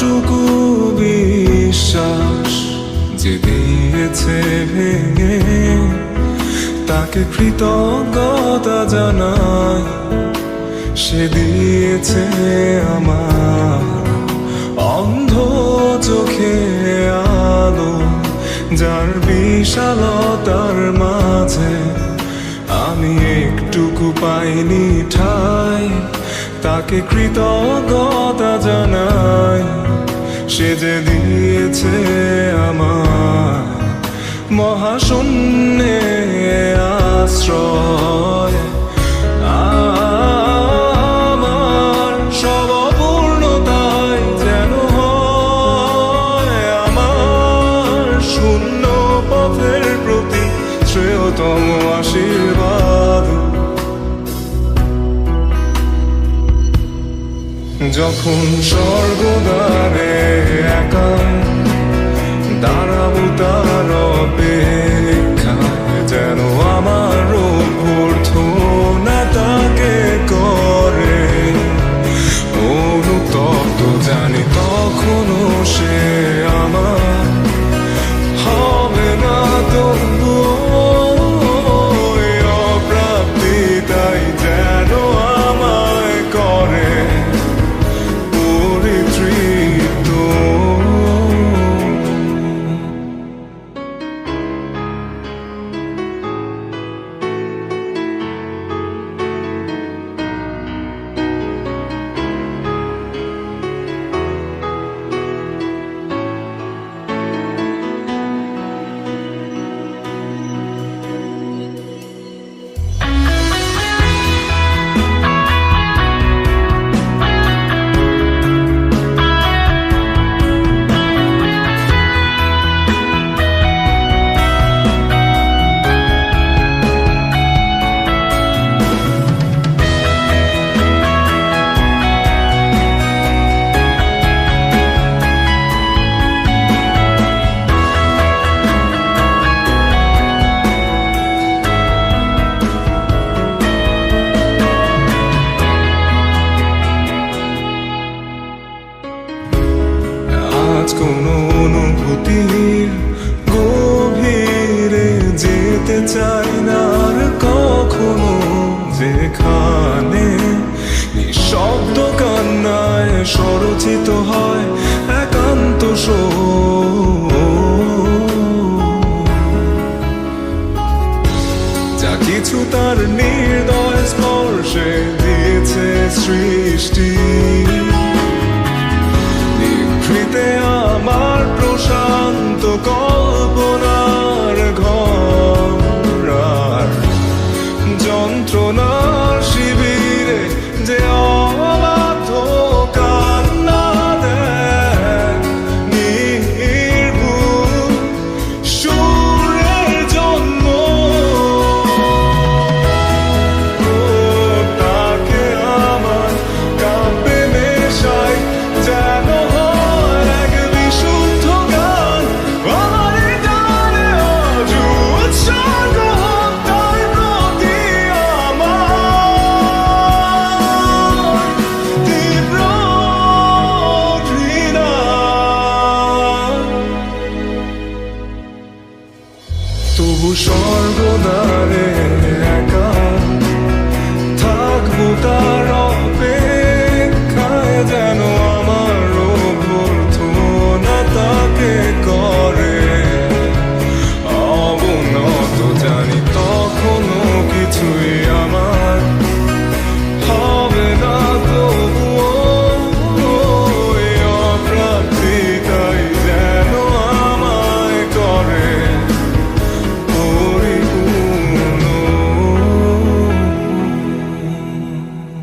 যতটুকু বিশ্বাস যে দিয়েছে ভেঙে, তাকে কৃতজ্ঞতা জানাই। সে দিয়েছে আমার অন্ধ চোখে আলো, যার বিশালতার মাঝে আমি একটুকু পাইনি ঠাই। তাকে কৃতজ্ঞতা জানাই, সে যে দিয়েছে আমার মহাশূন্যে আশ্রয়। আমার সব অপূর্ণতায় যেন হয় আমার শূন্য পথের প্রতি শ্রেয়তম আশীর্বাদ। যখন স্বর্গদ্বারে একা দাঁড়াবো তার অপেক্ষায়, যেন আমার অভ্যর্থনা তাকে করে অনুতপ্ত। জানি তখনও সে আমার হবে না তবুও অপ্রাপ্তি, তাই যেন আমায় করে পরিতৃপ্ত। আজ কোনো অনুভূতির গভীরে যেতে চাই না আর কখনো, যেখানে নিঃশব্দ কান্নায় স্বরচিত হয় একান্ত শোক। যা কিছু তার নির্দয় স্পর্শে দিয়েছে সৃষ্টি, আমার প্রশান্ত কল্পনার ঘর আর যন্ত্রণার শিবিরে যে অবাধ্য কান্না দেয় নির্ভুল সুরের জন্ম। তাকে আমার কাব্যে মেশাই যেন তবু